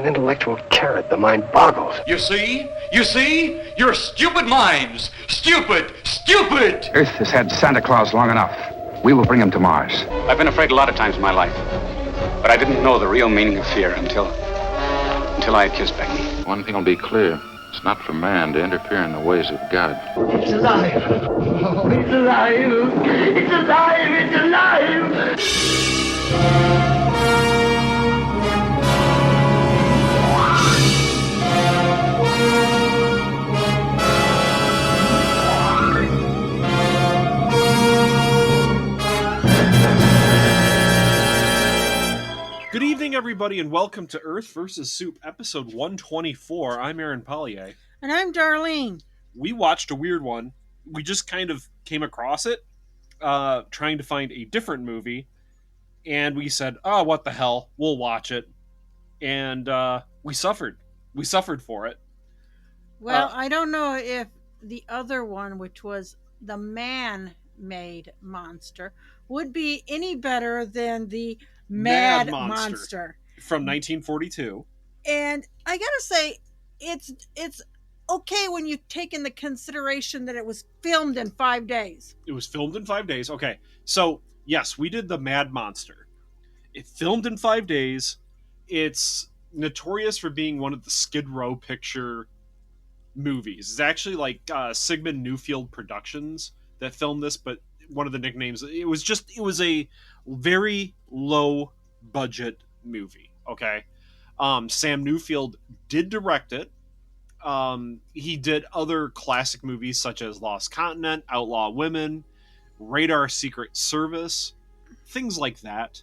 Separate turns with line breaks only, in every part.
An intellectual carrot, the mind boggles.
You see? You see? You're stupid minds! Stupid! Stupid!
Earth has had Santa Claus long enough. We will bring him to Mars.
I've been afraid a lot of times in my life, but I didn't know the real meaning of fear until I had kissed Becky.
One thing will be clear. It's not for man to interfere in the ways of God.
It's alive. Oh, it's alive. It's alive. It's alive.
Good evening, everybody, and welcome to Earth vs. Soup, episode 124. I'm Aaron Pollier.
And I'm Darlene.
We watched a weird one. We just kind of came across it, trying to find a different movie, and we said, oh, what the hell, we'll watch it. And we suffered. We suffered for it.
Well, I don't know if the other one, which was the man-made monster, would be any better than the Mad Monster
from 1942.
And I gotta say, it's okay when you take in the consideration that it was filmed in 5 days.
It was filmed in 5 days. Okay, so yes, we did the Mad Monster. It filmed in 5 days. It's notorious for being one of the Skid Row picture movies. It's actually like Sigmund Newfield Productions that filmed this, but one of the nicknames, it was a very low budget movie. Okay. Sam Newfield did direct it. He did other classic movies such as Lost Continent, Outlaw Women, Radar Secret Service, things like that.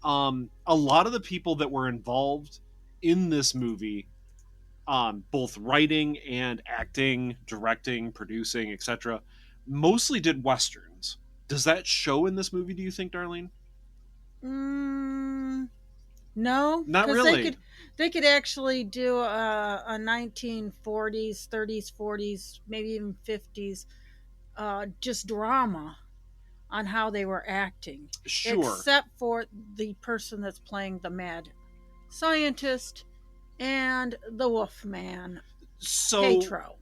A lot of the people that were involved in this movie, both writing and acting, directing, producing, etc., mostly did westerns. Does that show in this movie, do you think, Darlene?
No.
Not really.
They could actually do a 1940s, 30s, 40s, maybe even 50s, just drama on how they were acting.
Sure.
Except for the person that's playing the mad scientist and the Wolfman, Petro.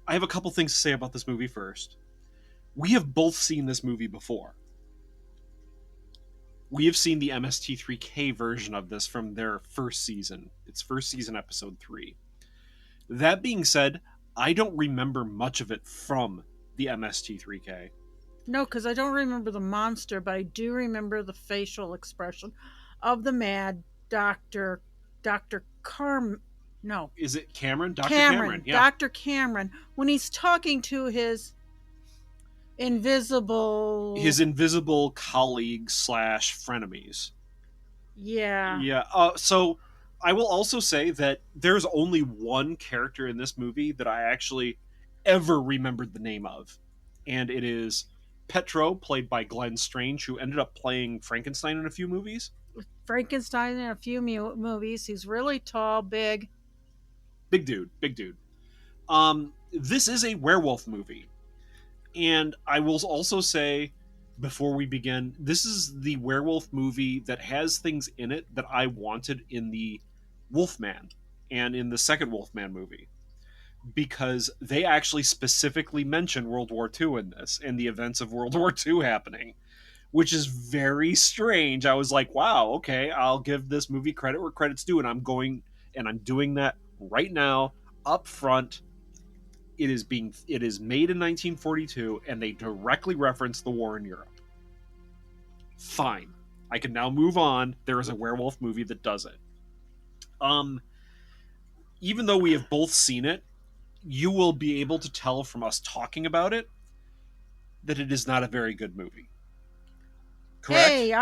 I have a couple things to say about this movie first. We have both seen this movie before. We have seen the MST3K version of this from their first season. It's first season, episode 3. That being said, I don't remember much of it from the MST3K.
No, because I don't remember the monster, but I do remember the facial expression of the mad Dr. No.
Is it Cameron? Dr. Cameron. Yeah.
Dr. Cameron, when he's talking to his invisible
colleagues / frenemies.
Yeah.
So I will also say that there's only one character in this movie that I actually ever remembered the name of, and it is Petro, played by Glenn Strange, who ended up playing Frankenstein in a few movies. He's really tall, big dude. This is a werewolf movie. And I will also say, before we begin, this is the werewolf movie that has things in it that I wanted in the Wolfman and in the second Wolfman movie. Because they actually specifically mention World War II in this, and the events of World War II happening. Which is very strange. I was like, wow, okay, I'll give this movie credit where credit's due, and I'm doing that right now, up front. It is made in 1942, and they directly reference the war in Europe. Fine. I can now move on. There is a werewolf movie that does it. Even though we have both seen it, you will be able to tell from us talking about it that it is not a very good movie. Correct?
Hey,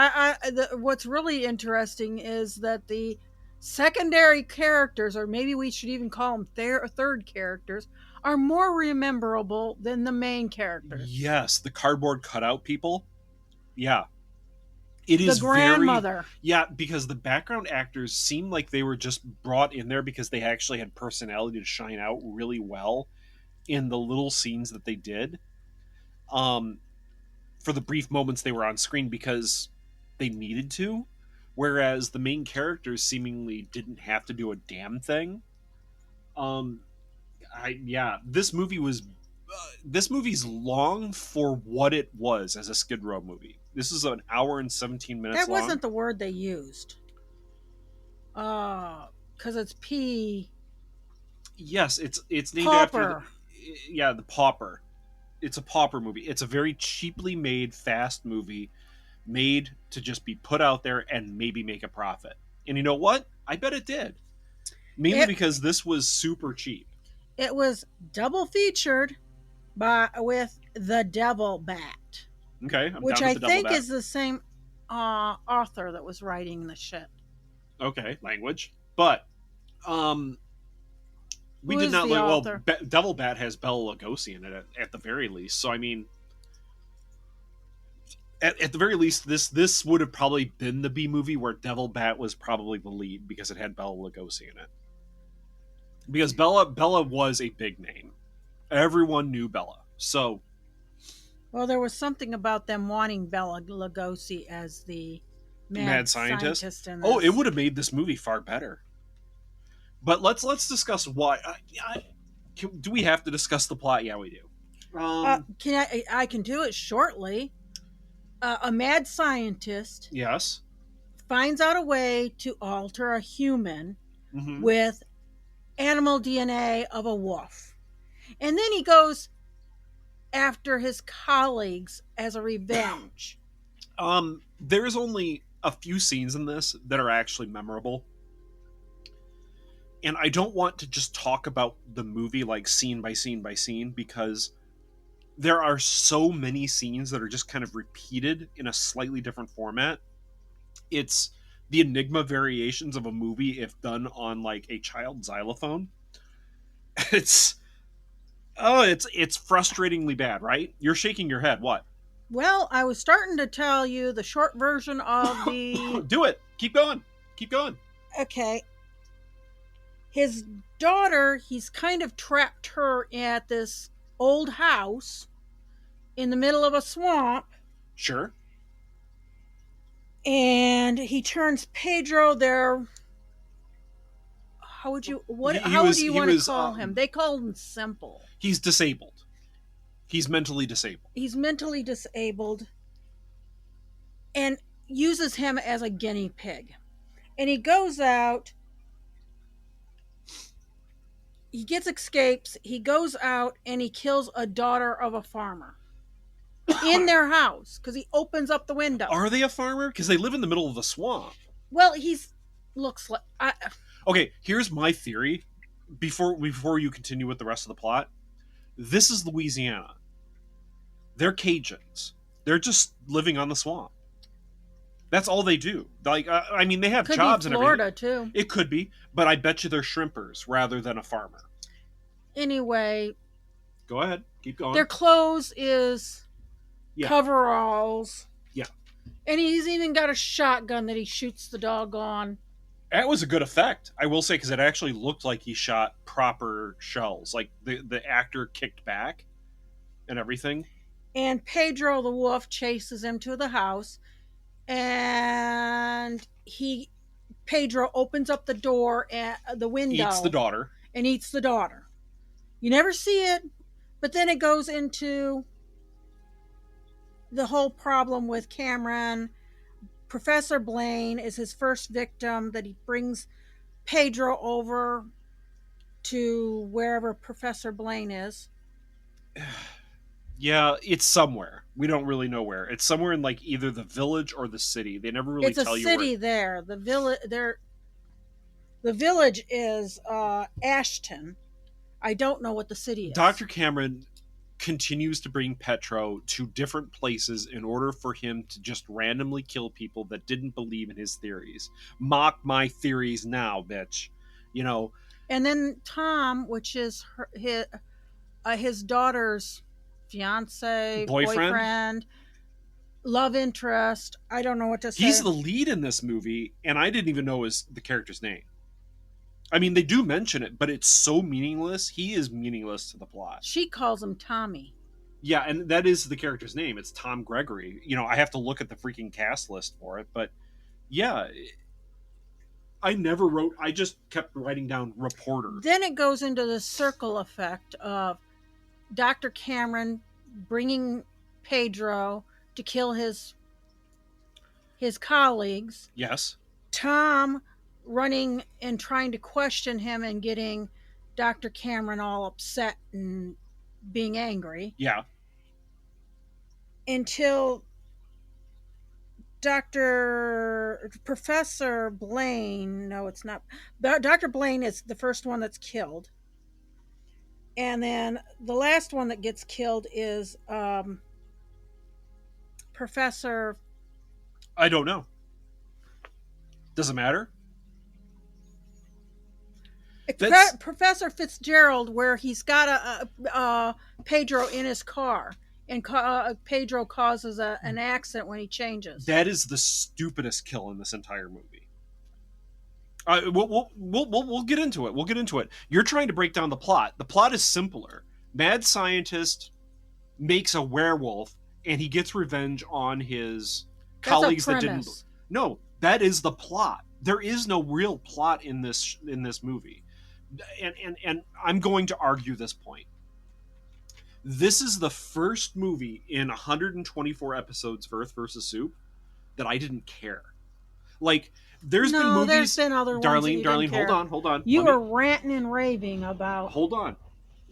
what's really interesting is that the secondary characters, or maybe we should even call them third characters, are more rememberable than the main characters.
Yes, the cardboard cutout people. Yeah. It is
the grandmother.
Because the background actors seem like they were just brought in there because they actually had personality to shine out really well in the little scenes that they did. For the brief moments they were on screen, because they needed to. whereas the main characters seemingly didn't have to do a damn thing. This movie's long for what it was as a Skid Row movie. This is an hour and 17 minutes
That
long.
wasn't the word they used. Because it's P.
Yes, it's named
Pauper.
after the Pauper. It's a pauper movie. It's a very cheaply made, fast movie made to just be put out there and maybe make a profit. And you know what? I bet it did. Mainly because this was super cheap.
It was double featured with The Devil Bat.
Okay,
which
down
I
with the Devil
think
Bat.
is the same author that was writing the shit.
Okay, language. But we did not like. Well, Devil Bat has Bela Lugosi in it at the very least. So I mean, at the very least, this would have probably been the B movie where Devil Bat was probably the lead because it had Bela Lugosi in it. Because Bella was a big name, everyone knew Bella. So,
well, there was something about them wanting Bela Lugosi as the mad scientist in this.
Oh, it would have made this movie far better. But let's discuss why. Do we have to discuss the plot? Yeah, we do.
I can do it shortly. A mad scientist,
yes,
finds out a way to alter a human with animal DNA of a wolf, and then he goes after his colleagues as a revenge.
There's only a few scenes in this that are actually memorable. And I don't want to just talk about the movie like scene by scene by scene, because there are so many scenes that are just kind of repeated in a slightly different format. It's the Enigma variations of a movie if done on like a child xylophone. It's frustratingly bad, right? You're shaking your head. What?
Well, I was starting to tell you the short version of the...
Do it. Keep going.
Okay. His daughter, he's kind of trapped her at this old house in the middle of a swamp.
Sure.
And he turns Pedro there. How would you want to call him? They call him simple.
He's disabled. He's mentally disabled.
And uses him as a guinea pig. And he goes out. He escapes. He goes out and he kills a daughter of a farmer in their house because he opens up the window.
Are they a farmer? Because they live in the middle of the swamp.
Well, looks like.
Okay, here's my theory. Before you continue with the rest of the plot, this is Louisiana. They're Cajuns. They're just living on the swamp. That's all they do. Like, I mean, they have jobs and everything.
Could be Florida, too.
It could be, but I bet you they're shrimpers rather than a farmer.
Anyway.
Go ahead. Keep going.
Their clothes is coveralls.
Yeah.
And he's even got a shotgun that he shoots the dog on.
That was a good effect, I will say, because it actually looked like he shot proper shells. Like, the actor kicked back and everything.
And Pedro the wolf chases him to the house. And Pedro opens up the door and the window.
Eats the daughter.
And eats the daughter. You never see it, but then it goes into the whole problem with Cameron. Professor Blaine is his first victim that he brings Pedro over to wherever Professor Blaine is.
Yeah, it's somewhere. We don't really know where. It's somewhere in like either the village or the city. They never really tell you where. It's a city
there. The village is Ashton. I don't know what the city is.
Dr. Cameron continues to bring Petro to different places in order for him to just randomly kill people that didn't believe in his theories. Mock my theories now, bitch. You know.
And then Tom, which is his daughter's fiance, boyfriend, love interest. I don't know what to say.
He's the lead in this movie, and I didn't even know the character's name. I mean, they do mention it, but it's so meaningless. He is meaningless to the plot.
She calls him Tommy.
Yeah, and that is the character's name. It's Tom Gregory. You know, I have to look at the freaking cast list for it, but Yeah, I never wrote. I just kept writing down reporter.
Then it goes into the circle effect of Dr. Cameron bringing Pedro to kill his colleagues.
Yes.
Tom running and trying to question him and getting Dr. Cameron all upset and being angry.
Yeah.
Until Professor Blaine, no, it's not. Dr. Blaine is the first one that's killed. And then the last one that gets killed is Professor.
I don't know. Does it matter?
Professor Fitzgerald, where he's got a Pedro in his car, and Pedro causes an accident when he changes.
That is the stupidest kill in this entire movie. We'll get into it. We'll get into it. You're trying to break down the plot. The plot is simpler. Mad scientist makes a werewolf, and he gets revenge on his colleagues that didn't. No, that is the plot. There is no real plot in this movie, and I'm going to argue this point. This is the first movie in 124 episodes of Earth versus Soup that I didn't care. Like, there's been movies.
There's been other ones.
Darlene, hold on.
You were ranting and raving about.
Hold on.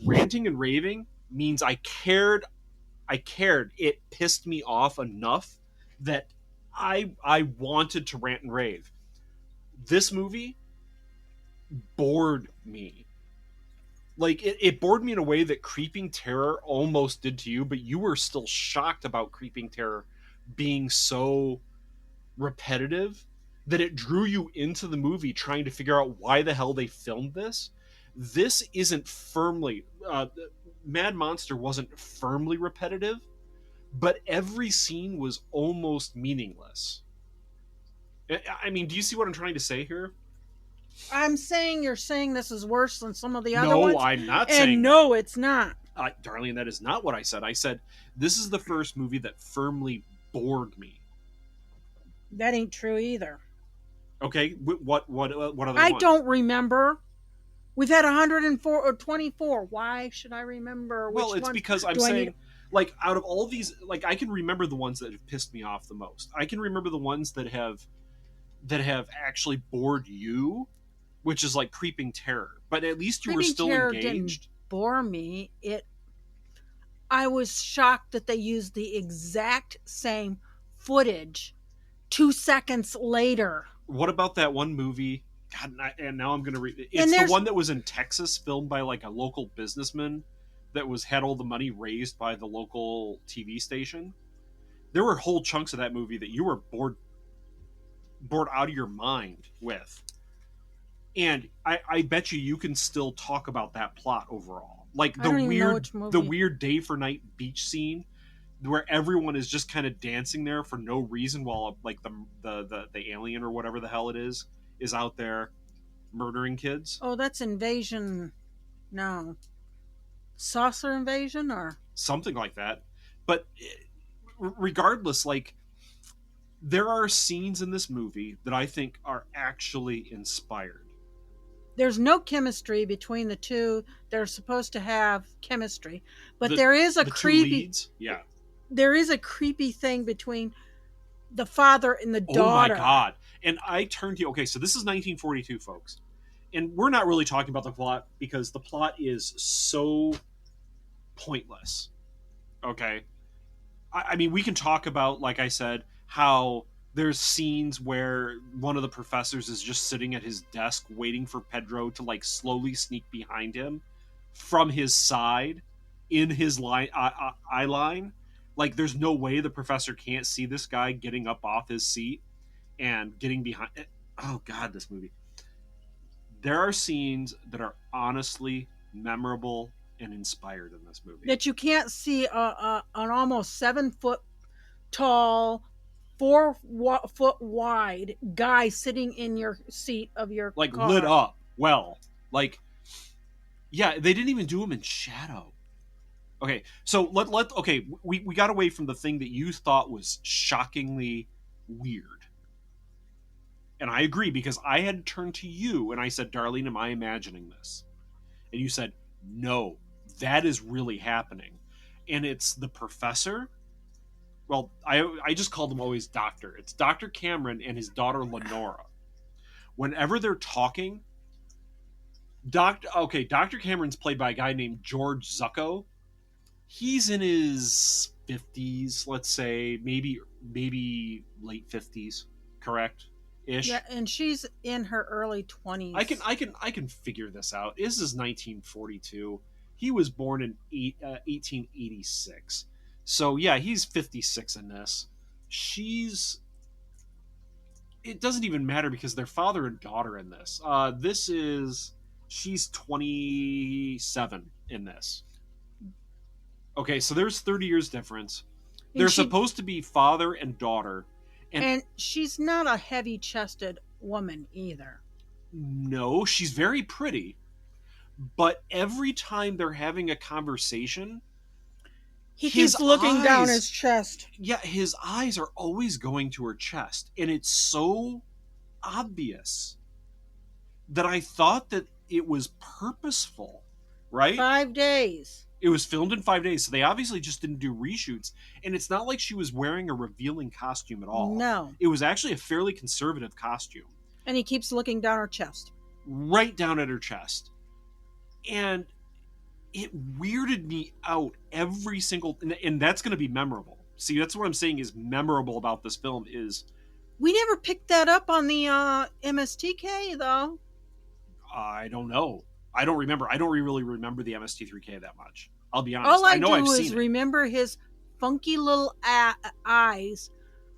Ranting and raving means I cared. It pissed me off enough that I wanted to rant and rave. This movie bored me. Like, it bored me in a way that Creeping Terror almost did to you, but you were still shocked about Creeping Terror being so repetitive that it drew you into the movie trying to figure out why the hell they filmed this. This isn't firmly... Mad Monster wasn't firmly repetitive, but every scene was almost meaningless. I mean, do you see what I'm trying to say here?
I'm saying you're saying this is worse than some of the other ones.
No, I'm not saying...
And no, it's not.
Darlene, that is not what I said. I said, this is the first movie that firmly bored me.
That ain't true either.
Okay, what other one?
I don't remember. We've had 104 or 24. Why should I remember which one?
Well, it's because I'm saying, like, out of all these, like, I can remember the ones that have pissed me off the most. I can remember the ones that have actually bored you, which is like Creeping Terror. But at least you were still engaged.
Didn't bore me. I was shocked that they used the exact same footage 2 seconds later.
What about that one movie? God, and now I'm going to read it. It's the one that was in Texas, filmed by like a local businessman that had all the money raised by the local TV station. There were whole chunks of that movie that you were bored out of your mind with. And I bet you can still talk about that plot overall. Like the weird day for night beach scene where everyone is just kind of dancing there for no reason while like the alien or whatever the hell it is out there murdering kids.
Oh, that's Invasion. No. Saucer Invasion or
something like that. But regardless, like, there are scenes in this movie that I think are actually inspired.
There's no chemistry between the two. They're supposed to have chemistry, but there is a creepy
leads? Yeah.
There is a creepy thing between the father and the daughter.
Oh my god. And I turned to you. Okay, so this is 1942, folks. And we're not really talking about the plot because the plot is so pointless. Okay? I mean, we can talk about, like I said, how there's scenes where one of the professors is just sitting at his desk waiting for Pedro to, like, slowly sneak behind him from his side in his eye line. Like, there's no way the professor can't see this guy getting up off his seat and getting behind it. Oh god, this movie. There are scenes that are honestly memorable and inspired in this movie.
That you can't see an almost 7 foot tall, 4 foot wide guy sitting in your seat of your
like
car.
Lit up well. Like, yeah, they didn't even do him in shadow. Okay, so we got away from the thing that you thought was shockingly weird. And I agree, because I had turned to you and I said, Darlene, am I imagining this? And you said, no, that is really happening. And it's the professor. Well, I just called him always Doctor. It's Dr. Cameron and his daughter Lenora. Whenever they're talking, Dr. Cameron's played by a guy named George Zucco. He's in his 50s, let's say, maybe late 50s, correct? Ish.
Yeah, and she's in her early 20s.
I can figure this out. This is 1942. He was born in 1886. So yeah, he's 56 in this. It doesn't even matter because they're father and daughter in this. She's 27 in this. Okay, so there's 30 years difference. They're supposed to be father and daughter.
And she's not a heavy-chested woman either.
No, she's very pretty. But every time they're having a conversation,
he keeps looking down his chest.
Yeah, his eyes are always going to her chest. And it's so obvious that I thought that it was purposeful, right?
5 days.
It was filmed in 5 days, so they obviously just didn't do reshoots. And it's not like she was wearing a revealing costume at all.
No.
It was actually a fairly conservative costume.
And he keeps looking down her chest.
Right down at her chest. And it weirded me out every single... And that's going to be memorable. See, that's what I'm saying is memorable about this film is...
We never picked that up on the MSTK, though.
I don't know. I don't remember. I don't really remember the MST3K that much. I'll be honest.
All I
know
do
I've
is
seen
remember his funky little eyes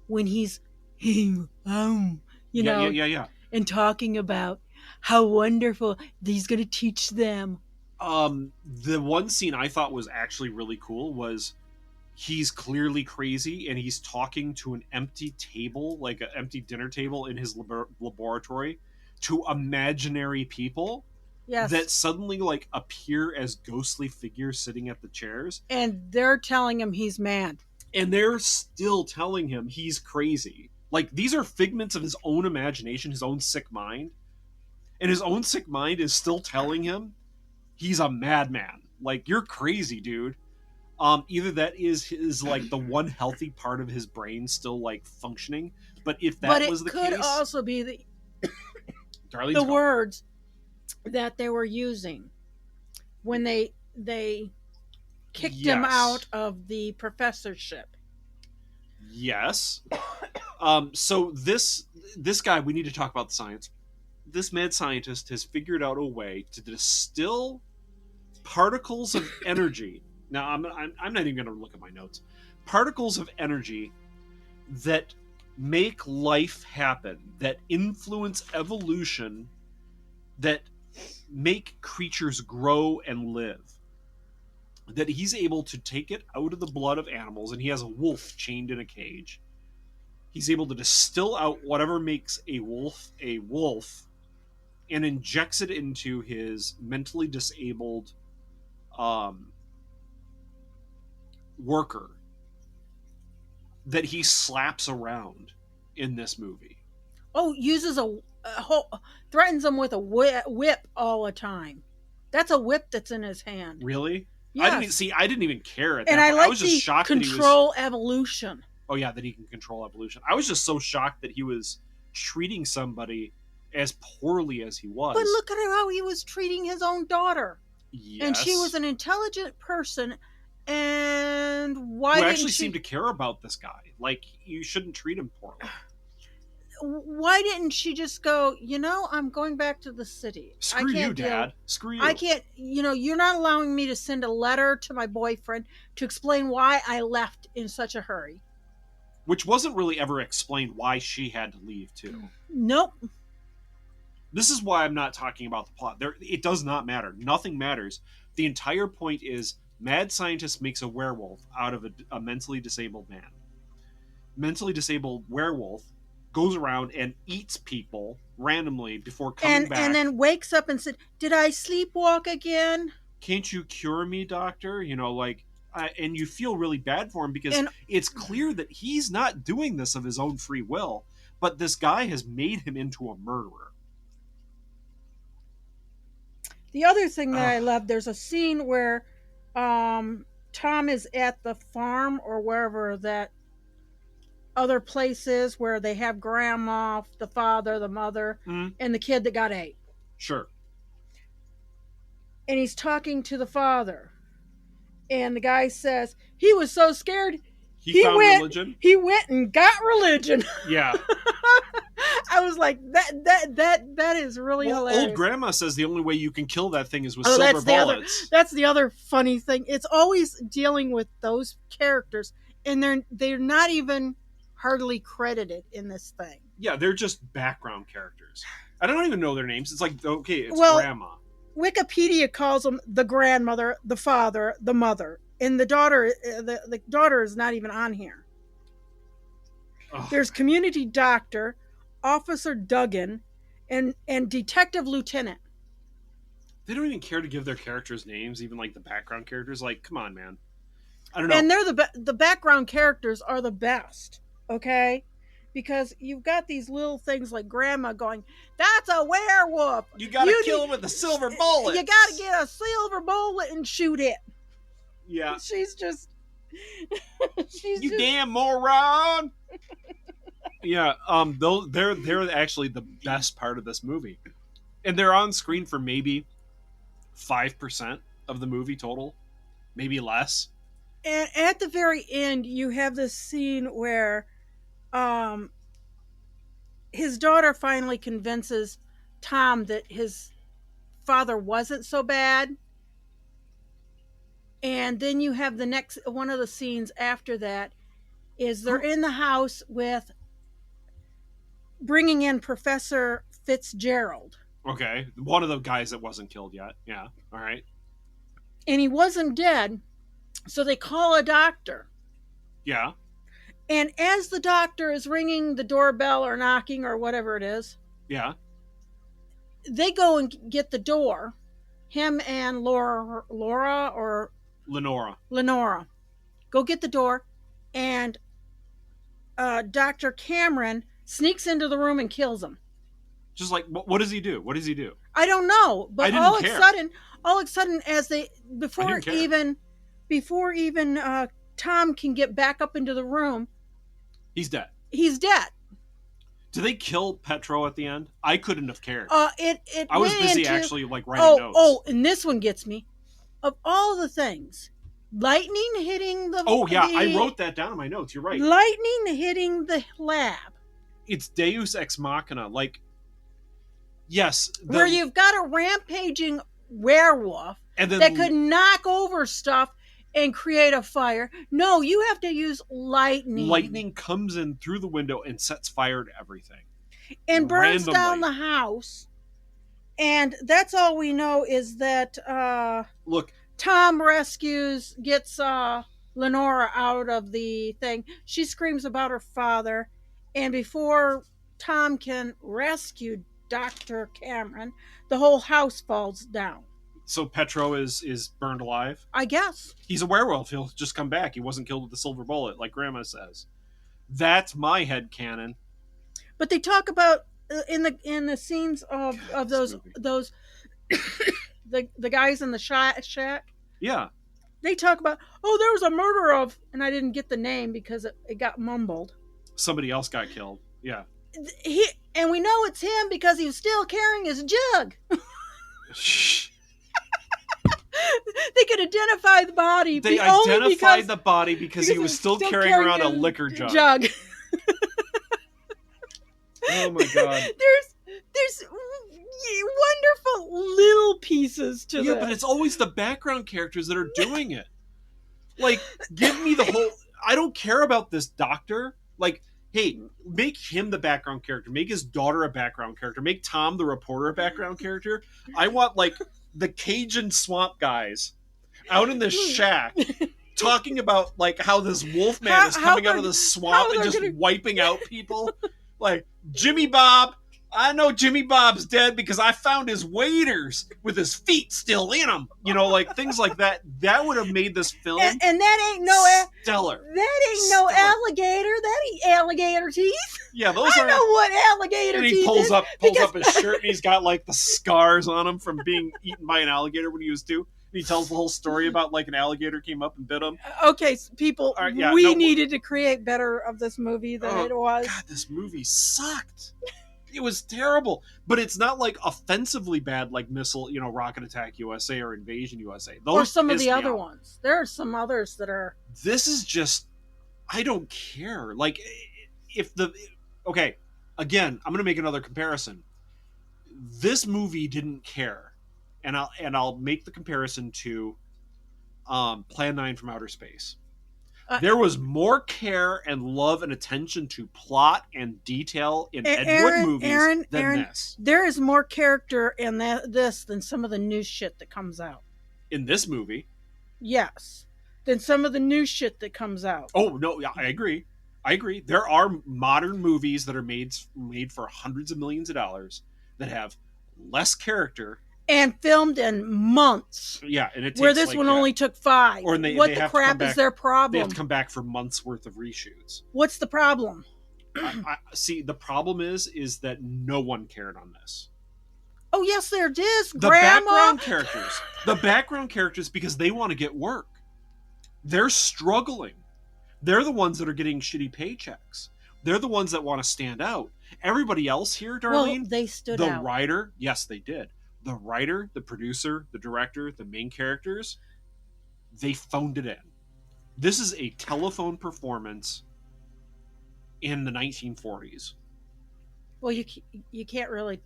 when he's, you know,
yeah,
and talking about how wonderful he's going to teach them.
The one scene I thought was actually really cool was he's clearly crazy and he's talking to an empty table, like an empty dinner table in his laboratory, to imaginary people.
Yes.
That suddenly like appear as ghostly figures sitting at the chairs.
And they're telling him he's mad.
And they're still telling him he's crazy. Like, these are figments of his own imagination, his own sick mind. And his own sick mind is still telling him he's a madman. Like, you're crazy, dude. Either that is his, like, the one healthy part of his brain still, like, functioning. But if that was the case...
But it could also be the
Darlene's
words that they were using when they kicked him out of the professorship.
Yes. So this guy, we need to talk about the science. This mad scientist has figured out a way to distill particles of energy. Now, I'm not even going to look at my notes. Particles of energy that make life happen, that influence evolution, that make creatures grow and live. That he's able to take it out of the blood of animals, and he has a wolf chained in a cage. He's able to distill out whatever makes a wolf and injects it into his mentally disabled worker that he slaps around in this movie.
Oh, uses threatens him with a whip all the time. That's a whip that's in his hand.
Really?
Yes.
I didn't even care at that.
And I
was just shocked
control evolution.
Oh yeah, that he can control evolution. I was just so shocked that he was treating somebody as poorly as he was.
But look at how he was treating his own daughter.
Yes.
And she was an intelligent person. And why
who
didn't
actually
she
seemed to care about this guy? Like, you shouldn't treat him poorly.
Why didn't she just go, I'm going back to the city.
Screw you, Dad. Screw you.
I can't, you're not allowing me to send a letter to my boyfriend to explain why I left in such a hurry.
Which wasn't really ever explained why she had to leave, too.
Nope.
This is why I'm not talking about the plot. It does not matter. Nothing matters. The entire point is mad scientist makes a werewolf out of a mentally disabled man. Mentally disabled werewolf goes around and eats people randomly before coming back.
And then wakes up and said, "Did I sleepwalk again?
Can't you cure me, doctor?" And you feel really bad for him because it's clear that he's not doing this of his own free will. but this guy has made him into a murderer.
The other thing that I love, there's a scene where Tom is at the farm or wherever that other place is where they have grandma, the father, the mother, and the kid that got ate.
Sure.
And he's talking to the father. And the guy says, he was so scared, he
found
went,
religion?
He went and got religion.
Yeah.
I was like, that is really hilarious.
Old grandma says the only way you can kill that thing is with silver bullets.
That's the other funny thing. It's always dealing with those characters, and they're not even hardly credited in this thing.
Yeah, they're just background characters. I don't even know their names. It's like, okay, it's grandma.
Wikipedia calls them the grandmother, the father, the mother, and the daughter. The daughter is not even on here.
Ugh.
There's community doctor, Officer Duggan, and detective lieutenant.
They don't even care to give their characters names, even like the background characters. Like, come on, man. I don't know.
And they're the background characters are the best. Okay. Because you've got these little things like grandma going, that's a werewolf.
You gotta kill him with a silver bullet.
You gotta get a silver bullet and shoot it.
Yeah.
She's just...
you damn moron. Yeah, they're actually the best part of this movie. And they're on screen for maybe 5% of the movie total. Maybe less.
And at the very end, you have this scene where his daughter finally convinces Tom that his father wasn't so bad. And then you have the next one of the scenes after that is they're in the house with bringing in Professor Fitzgerald.
Okay, one of the guys that wasn't killed yet. Yeah, all right.
And he wasn't dead, so they call a doctor.
Yeah.
And as the doctor is ringing the doorbell or knocking or whatever it is,
yeah,
they go and get the door. Him and Lenora go get the door, and Dr. Cameron sneaks into the room and kills him.
Just like, what does he do? What does he do?
I don't know, but all of a sudden, as they before even Tom can get back up into the room,
he's dead.
He's dead.
Do they kill Petro at the end? I couldn't have cared.
I
was busy actually like writing notes.
Oh, and this one gets me. Of all the things, lightning hitting the...
Oh, yeah, I wrote that down in my notes. You're right.
Lightning hitting the lab.
It's Deus Ex Machina. Like, yes.
Where you've got a rampaging werewolf
and then,
that could knock over stuff and create a fire. No, you have to use lightning.
Lightning comes in through the window and sets fire to everything.
And burns down the house. And that's all we know is that
look,
Tom gets Lenora out of the thing. She screams about her father. And before Tom can rescue Dr. Cameron, the whole house falls down.
So Petro is burned alive?
I guess.
He's a werewolf. He'll just come back. He wasn't killed with a silver bullet, like Grandma says. That's my headcanon.
But they talk about in the scenes of those the guys in the shack.
Yeah.
They talk about, there was a murder of, and I didn't get the name because it got mumbled.
Somebody else got killed. Yeah.
And we know it's him because he was still carrying his jug.
Shh.
They could identify the body.
They identified the body because he was still carrying around a liquor jug. Oh my god.
There's wonderful little pieces to this.
Yeah, but it's always the background characters that are doing it. Like, give me the whole... I don't care about this doctor. Like, hey, make him the background character. Make his daughter a background character. Make Tom the reporter a background character. I want, like, the Cajun swamp guys out in this shack talking about, like, how this wolf man is coming out of the swamp and just wiping out people. Like, Jimmy Bob, I know Jimmy Bob's dead because I found his waders with his feet still in them. You know, like things like that. That would have made this film
And that ain't no
stellar.
That ain't no alligator. That ain't alligator teeth.
Yeah, those
I
are.
know what alligator
And
teeth
he pulls
is
up
because-
his shirt, and he's got like the scars on him from being eaten by an alligator when he was 2. And he tells the whole story about like an alligator came up and bit him.
Okay, people,
All right, yeah,
we needed to create better of this movie than it was.
God, this movie sucked. It was terrible, but it's not like offensively bad like Rocket Attack USA or Invasion USA. Those
Or some of
pissed
the
me
other
off.
ones. There are some others that are.
This is just, I don't care. Like, okay, again, I'm gonna make another comparison. This movie didn't care, and I'll make the comparison to Plan 9 from Outer Space. There was more care and love and attention to plot and detail in Ed Wood movies than this.
There is more character in this than some of the new shit that comes out.
In this movie?
Yes. Than some of the new shit that comes out.
Oh, no, yeah, I agree. There are modern movies that are made for hundreds of millions of dollars that have less character.
And filmed in months.
Yeah, and it takes
where this one only took 5.
Or
what the crap is their problem?
They have to come back for months worth of reshoots.
What's the problem?
See, the problem is that no one cared on this.
Oh yes, there is.
The
Grandma.
background characters, because they want to get work. They're struggling. They're the ones that are getting shitty paychecks. They're the ones that want to stand out. Everybody else here, Darlene,
well, they stood out.
The writer, yes, they did. The writer, the producer, the director, the main characters, they phoned it in. This is a telephone performance in the 1940s.
Well, you can't really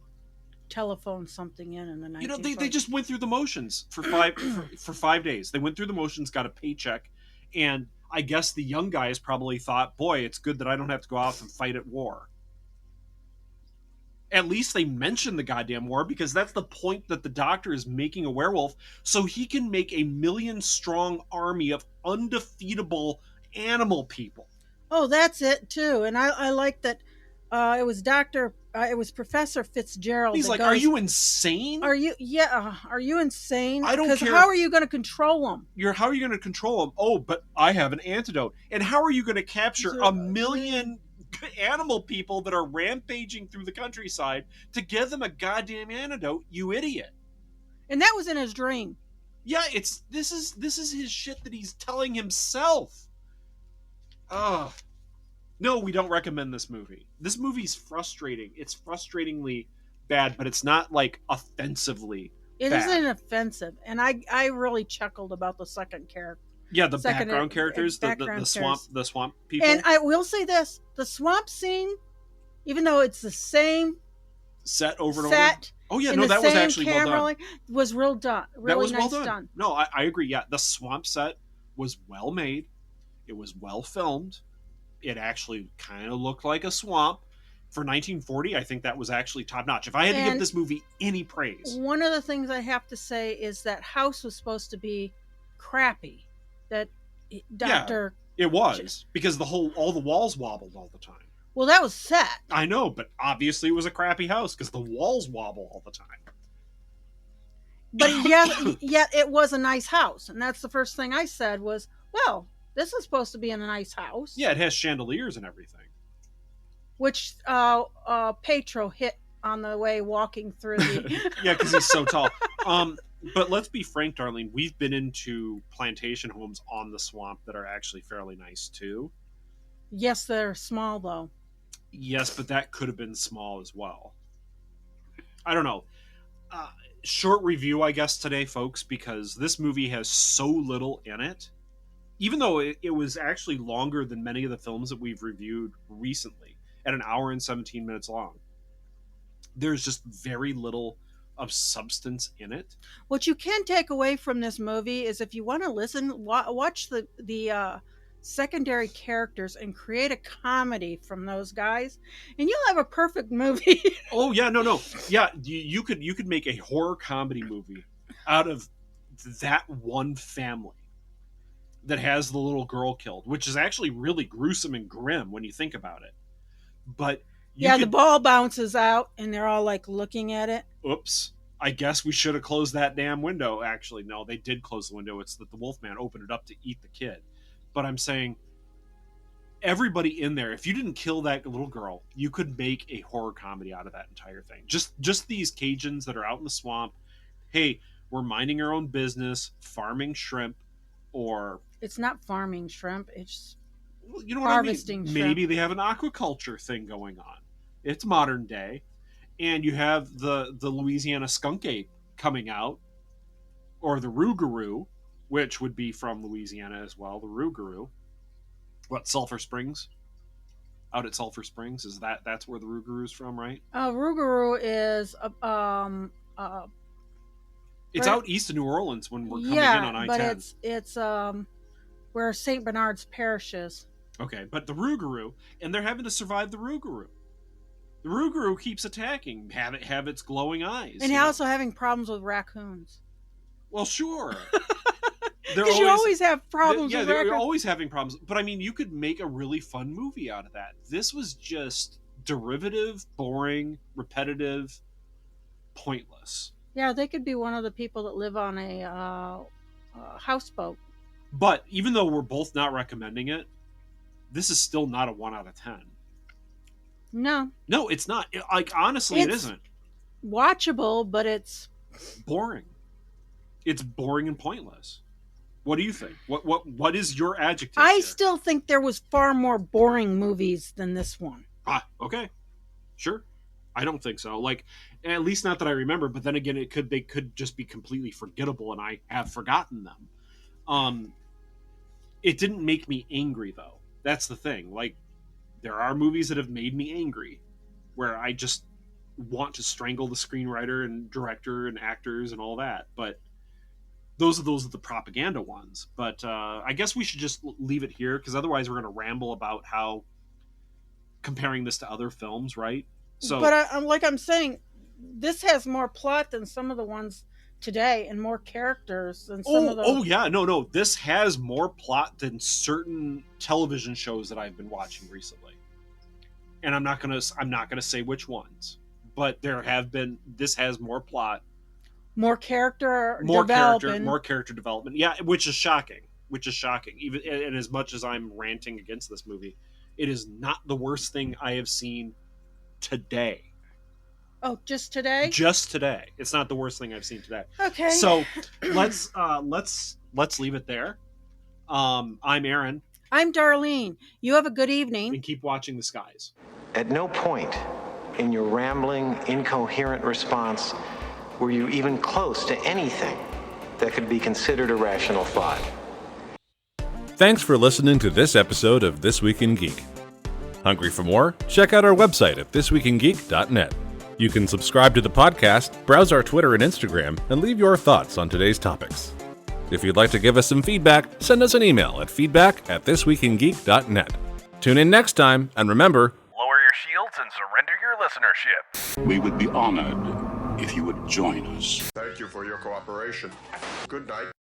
telephone something in the 1940s.
They just went through the motions for 5 days. They went through the motions, got a paycheck, and I guess the young guys probably thought, boy, it's good that I don't have to go out and fight at war. At least they mention the goddamn war, because that's the point, that the Doctor is making a werewolf so he can make a 1 million strong army of undefeatable animal people.
Oh, that's it too. And I like that it was Professor Fitzgerald.
He's like, are you insane?
Are you insane?
I don't care.
Because how are you going to control them?
How are you going to control them? Oh, but I have an antidote. And how are you going to capture 1 million animal people that are rampaging through the countryside to give them a goddamn antidote, you idiot?
And that was in his dream.
Yeah, this is his shit that he's telling himself. Ugh. No, we don't recommend this movie. This movie's frustrating. It's frustratingly bad, but it's not like offensively
It
bad.
isn't offensive. And I really chuckled about the second character.
Yeah, the background characters, the swamp people.
And I will say this, the swamp scene, even though it's the same
set over and over. Oh yeah, no, that was actually well done.
Was really nice done.
No, I agree. Yeah, the swamp set was well made. It was well filmed. It actually kind of looked like a swamp. For 1940, I think that was actually top notch. If I had to give this movie any praise.
One of the things I have to say is that house was supposed to be crappy. That Doctor...
Yeah, it was. Because all the walls wobbled all the time.
Well, that was set.
I know, but obviously it was a crappy house because the walls wobble all the time.
But yet it was a nice house. And that's the first thing I said was, well, this is supposed to be in a nice house.
Yeah, it has chandeliers and everything.
Which Petro hit on the way walking through the...
Yeah, because he's so tall. But let's be frank, Darlene, we've been into plantation homes on the swamp that are actually fairly nice, too.
Yes, they're small, though.
Yes, but that could have been small as well. I don't know. Short review, I guess, today, folks, because this movie has so little in it. Even though it was actually longer than many of the films that we've reviewed recently, at 1 hour and 17 minutes long. There's just very little of substance in it.
What you can take away from this movie is if you want to listen, watch the secondary characters and create a comedy from those guys, and you'll have a perfect movie.
Oh yeah, no, yeah, you could make a horror comedy movie out of that one family that has the little girl killed, which is actually really gruesome and grim when you think about it. But
The ball bounces out, and they're all like looking at it.
Oops. I guess we should have closed that damn window. Actually, no, they did close the window. It's that the Wolfman opened it up to eat the kid. But I'm saying, everybody in there, if you didn't kill that little girl, you could make a horror comedy out of that entire thing. Just these Cajuns that are out in the swamp. Hey, we're minding our own business, farming shrimp, or...
It's not farming shrimp. It's
you know what
harvesting
I mean?
shrimp.
Maybe they have an aquaculture thing going on. It's modern day. And you have the Louisiana skunk ape coming out, or the rougarou, which would be from Louisiana as well. The rougarou, what, Sulphur Springs? Out at Sulphur Springs, that's where the rougarou's from, right?
Rougarou is
it's out east of New Orleans when we're coming in on I-10.
but it's where St. Bernard's Parish is.
Okay, but the rougarou, and they're having to survive the rougarou. The rougarou keeps attacking, have its glowing eyes.
And also having problems with raccoons.
Well, sure.
Because you always have problems with raccoons.
They're always having problems. But I mean, you could make a really fun movie out of that. This was just derivative, boring, repetitive, pointless.
Yeah, they could be one of the people that live on a houseboat.
But even though we're both not recommending it, this is still not a 1 out of 10.
No,
it's not. Honestly, it isn't
watchable, but it's
boring. It's boring and pointless. What do you think? What is your adjective?
I
here?
still think there was far more boring movies than this one.
Okay, sure. I don't think so. Like, at least not that I remember. But then again, they could just be completely forgettable, and I have forgotten them. It didn't make me angry though. That's the thing. Like, there are movies that have made me angry, where I just want to strangle the screenwriter and director and actors and all that. But those are the propaganda ones. But I guess we should just leave it here, because otherwise we're going to ramble about how comparing this to other films, right? So,
but like I'm saying, this has more plot than some of the ones today, and more characters than some of the...
Oh yeah, no. This has more plot than certain television shows that I've been watching recently. And I'm not gonna say which ones, but this has more plot,
more character development. Yeah,
which is shocking. Even and as much as I'm ranting against this movie, it is not the worst thing I have seen today.
Oh, just today?
Just today. It's not the worst thing I've seen today.
Okay.
So let's leave it there. I'm Aaron.
I'm Darlene. You have a good evening.
And keep watching the skies.
At no point in your rambling, incoherent response were you even close to anything that could be considered a rational thought.
Thanks for listening to this episode of This Week in Geek. Hungry for more? Check out our website at thisweekingeek.net. You can subscribe to the podcast, browse our Twitter and Instagram, and leave your thoughts on today's topics. If you'd like to give us some feedback, send us an email at feedback@thisweekingeek.net. Tune in next time, and remember,
lower your shields and surrender your listenership.
We would be honored if you would join us.
Thank you for your cooperation. Good night.